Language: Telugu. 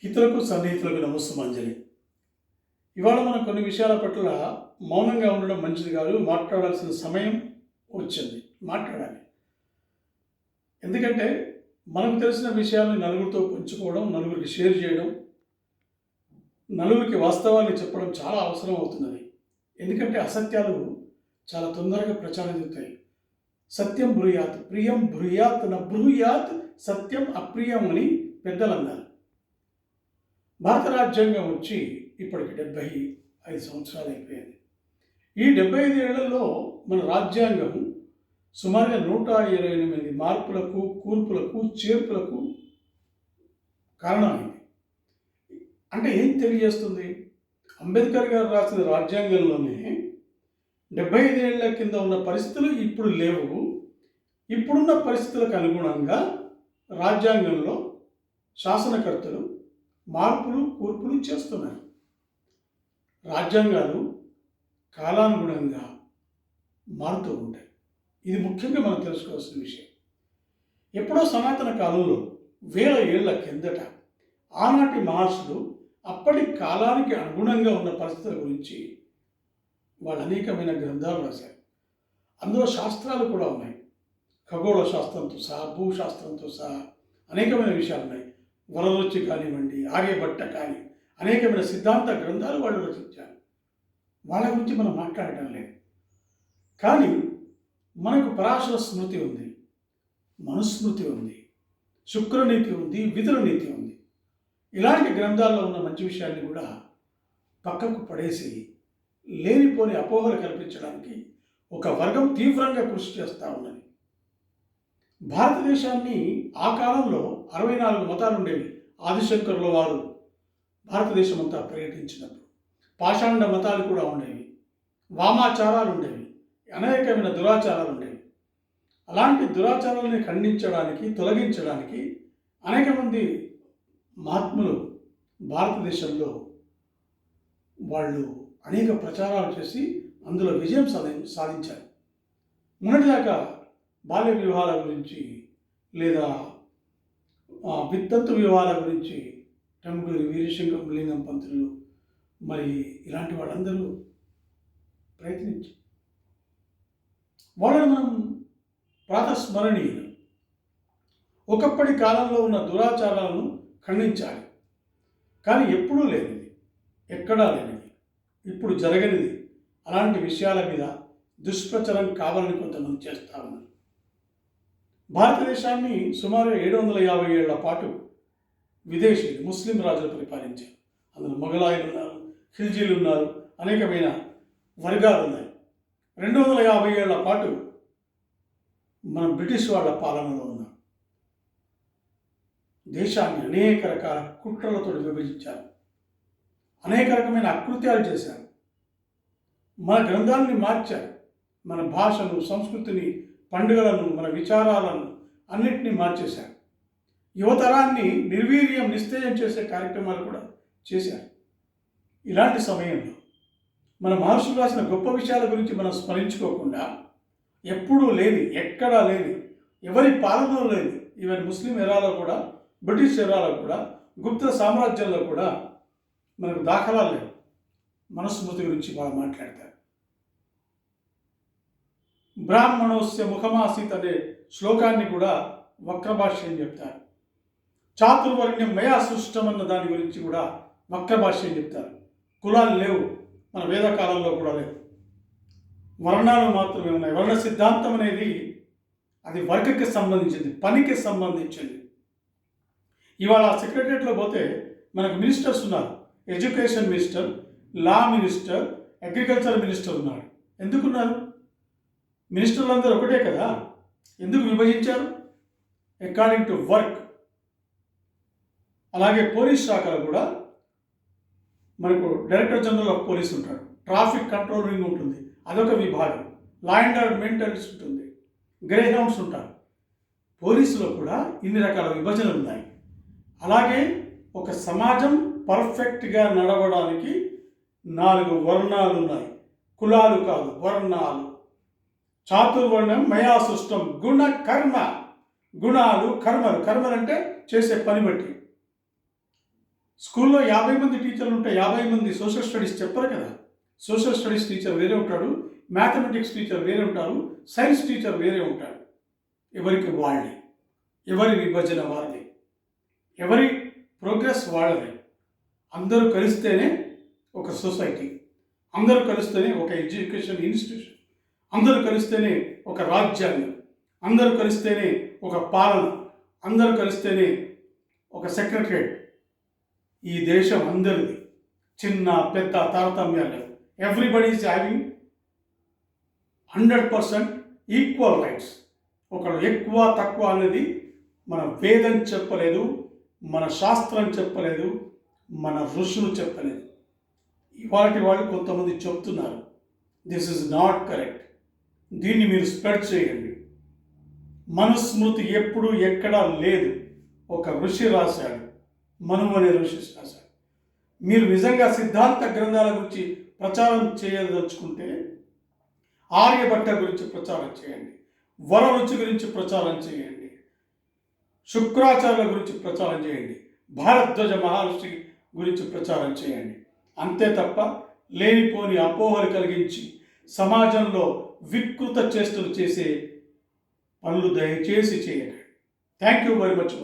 హితులకు సన్నిహితులకు నమస్సుమాంజలి. ఇవాళ మనం కొన్ని విషయాల పట్ల మౌనంగా ఉండడం మంచిది కాదు. మాట్లాడాల్సిన సమయం వచ్చింది, మాట్లాడాలి. ఎందుకంటే మనకు తెలిసిన విషయాన్ని నలుగురితో పంచుకోవడం, నలుగురికి షేర్ చేయడం, నలుగురికి వాస్తవాన్ని చెప్పడం చాలా అవసరం అవుతున్నది. ఎందుకంటే అసత్యాలు చాలా తొందరగా ప్రచారం చెందుతాయి. సత్యం బ్రూయాత్, ప్రియం బ్రూయాత్ న బ్రూయాత్, సత్యం అప్రియం అని పెద్దలు అన్నారు. భారత రాజ్యాంగం వచ్చి ఇప్పటికి 75 సంవత్సరాలు అయిపోయింది. ఈ 75 ఏళ్లలో మన రాజ్యాంగం సుమారుగా 128 మార్పులకు, కూర్పులకు, చేర్పులకు కారణమైంది. అంటే ఏం తెలియజేస్తుంది? అంబేద్కర్ గారు రాసిన రాజ్యాంగంలోనే 75 ఏళ్ల కింద ఉన్న పరిస్థితులు ఇప్పుడు లేవు. ఇప్పుడున్న పరిస్థితులకు అనుగుణంగా రాజ్యాంగంలో శాసనకర్తలు మార్పులు, కూర్పులు చేస్తున్నారు. రాజ్యాంగాలు కాలానుగుణంగా మారుతూ ఉంటాయి. ఇది ముఖ్యంగా మనం తెలుసుకోవాల్సిన విషయం. ఎప్పుడో సనాతన కాలంలో 1000 ఏళ్ల కిందట ఆనాటి మహర్షులు అప్పటి కాలానికి అనుగుణంగా ఉన్న పరిస్థితుల గురించి వాళ్ళు అనేకమైన గ్రంథాలు రాశారు. అందులో శాస్త్రాలు కూడా ఉన్నాయి. ఖగోళ శాస్త్రంతో సహా, భూశాస్త్రంతో సహా అనేకమైన విషయాలు ఉన్నాయి. వరదొచ్చి కానివ్వండి, ఆర్యభట్ట కానీ అనేకమైన సిద్ధాంత గ్రంథాలు వాళ్ళు రచించారు. వాళ్ళ గురించి మనం మాట్లాడటం లేదు. కానీ మనకు పరాశర స్మృతి ఉంది, మనుస్మృతి ఉంది, శుక్రనీతి ఉంది, విదుర నీతి ఉంది. ఇలాంటి గ్రంథాల్లో ఉన్న మంచి విషయాన్ని కూడా పక్కకు పడేసి లేనిపోని అపోహలు కల్పించడానికి ఒక వర్గం తీవ్రంగా కృషి చేస్తూ ఉన్నది. భారతదేశాన్ని ఆ కాలంలో 64 మతాలు ఉండేవి. ఆదిశంకరుల వారు భారతదేశం అంతా పర్యటించినప్పుడు పాషాండ మతాలు కూడా ఉండేవి, వామాచారాలు ఉండేవి, అనేకమైన దురాచారాలు ఉండేవి. అలాంటి దురాచారాలని ఖండించడానికి, తొలగించడానికి అనేక మంది మహాత్ములు భారతదేశంలో వాళ్ళు అనేక ప్రచారాలు చేసి అందులో విజయం సాధించారు. మొన్నటిదాకా బాల్య వివాహాల గురించి లేదా వితంతు వివాహాల గురించి టంగుటూరి వీరేశలింగం పంతులు మరి ఇలాంటి వాళ్ళందరూ ప్రయత్నించారు. వాళ్ళని మనం ప్రాతస్మరణీయులు. ఒకప్పటి కాలంలో ఉన్న దురాచారాలను ఖండించాలి. కానీ ఎప్పుడూ లేనిది, ఎక్కడా లేనిది, ఇప్పుడు జరగనిది అలాంటి విషయాల మీద దుష్ప్రచారం కావాలని కొంతమంది చేస్తూ ఉన్నారు. భారతదేశాన్ని సుమారు 750 ఏళ్ల పాటు విదేశీయులు, ముస్లిం రాజులు పరిపాలించారు. అందులో మొఘలాయులు ఉన్నారు, ఖిల్జీలు ఉన్నారు, అనేకమైన వర్గాలు ఉన్నాయి. 250 ఏళ్ల పాటు మనం బ్రిటిష్ వాళ్ళ పాలనలో ఉన్నాం. దేశాన్ని అనేక రకాల కుట్రలతో విభజించారు, అనేక రకమైన అకృత్యాలు చేశారు, మన గ్రంథాలని మార్చారు, మన భాషను, సంస్కృతిని, పండుగలను, మన విచారాలను అన్నింటినీ మార్చేశారు. యువతరాన్ని నిర్వీర్యం, నిస్తేజం చేసే కార్యక్రమాలు కూడా చేశారు. ఇలాంటి సమయంలో మన మహర్షులు రాసిన గొప్ప విషయాల గురించి మనం స్మరించుకోకుండా ఎప్పుడూ లేని, ఎక్కడా లేని, ఎవరి పాలనలో లేని, ఈవెన్ ముస్లిం ఎరాలో కూడా, బ్రిటిష్ ఎరాలో కూడా, గుప్త సామ్రాజ్యంలో కూడా మనకు దాఖలాలు లేవు. మనుస్మృతి గురించి బాగా మాట్లాడతారు. బ్రాహ్మణోస్య ముఖమాసీత్ అనే శ్లోకాన్ని కూడా వక్రభాష్యం చెప్తారు. చాతుర్వర్ణ్యం మయా సృష్టం అన్న దాని గురించి కూడా వక్రభాష్యం చెప్తారు. కులాలు లేవు, మన వేదకాలంలో కూడా లేవు, వర్ణాలు మాత్రమే ఉన్నాయి. వర్ణ సిద్ధాంతం అనేది అది వర్గకి సంబంధించింది, పనికి సంబంధించింది. ఇవాళ సెక్రటరియట్లో పోతే మనకు మినిస్టర్స్ ఉన్నారు. Education minister, law minister, agriculture minister ఉన్నారు. ఎందుకున్నారు? మినిస్టర్లందరూ ఒకటే కదా, ఎందుకు విభజించారు? According to work. అలాగే పోలీస్ శాఖలో కూడా మనకు డైరెక్టర్ జనరల్ ఆఫ్ పోలీస్ ఉంటాడు, ట్రాఫిక్ కంట్రోలింగ్ ఉంటుంది, అదొక విభాగం, లా అండ్ ఆర్డర్ మెయింటెనెన్స్ ఉంటుంది, గ్రే హౌండ్స్ ఉంటారు. పోలీసులో కూడా ఇన్ని రకాల విభజనలు ఉన్నాయి. అలాగే ఒక సమాజం పర్ఫెక్ట్గా నడవడానికి 4 వర్ణాలు ఉన్నాయి, కులాలు కాదు, వర్ణాలు. చాతుర్వర్ణం మయా సృష్టం, గుణ కర్మ, గుణాలు, కర్మలు. కర్మలు అంటే చేసే పని బట్టి. స్కూల్లో 50 మంది టీచర్లు ఉంటే 50 మంది సోషల్ స్టడీస్ చెప్పరు కదా. సోషల్ స్టడీస్ టీచర్ వేరే ఉంటాడు, మ్యాథమెటిక్స్ టీచర్ వేరే ఉంటారు, సైన్స్ టీచర్ వేరే ఉంటాడు. ఎవరికి వాళ్ళే, ఎవరి విభజన వారిది, ఎవరి ప్రోగ్రెస్ వాళ్ళది. అందరూ కలిస్తేనే ఒక సొసైటీ, అందరూ కలిస్తేనే ఒక ఎడ్యుకేషన్ ఇన్స్టిట్యూషన్, అందరూ కలిస్తేనే ఒక రాజ్యాంగం, అందరూ కలిస్తేనే ఒక పాలన, అందరూ కలిస్తేనే ఒక సెక్రటరేట్. ఈ దేశం అందరిది, చిన్న పెద్ద తారతమ్యాలు. Everybody is having 100% equal rights. ఒకళ్ళు ఎక్కువ తక్కువ అనేది మన వేదం చెప్పలేదు, మన శాస్త్రం చెప్పలేదు, మన ఋషులు చెప్పలేదు. ఇవాటి వాళ్ళు కొంతమంది చెప్తున్నారు. This is not correct. దీన్ని మీరు స్ప్రెడ్ చేయండి. మనుస్మృతి ఎప్పుడు ఎక్కడా లేదు. ఒక ఋషి రాశాడు, మను అనే ఋషి రాశాడు. మీరు నిజంగా సిద్ధాంత గ్రంథాల గురించి ప్రచారం చేయదలుచుకుంటే ఆర్యభట్ట గురించి ప్రచారం చేయండి, వర రుచి గురించి ప్రచారం చేయండి, శుక్రాచార్యుల గురించి ప్రచారం చేయండి, భారద్వాజ మహర్షి గురించి ప్రచారం చేయండి. అంతే తప్ప లేనిపోని అపోహలు కలిగించి సమాజంలో వికృత చేష్టలు చేసే పనులు దయచేసి చేయండి. Thank you very much.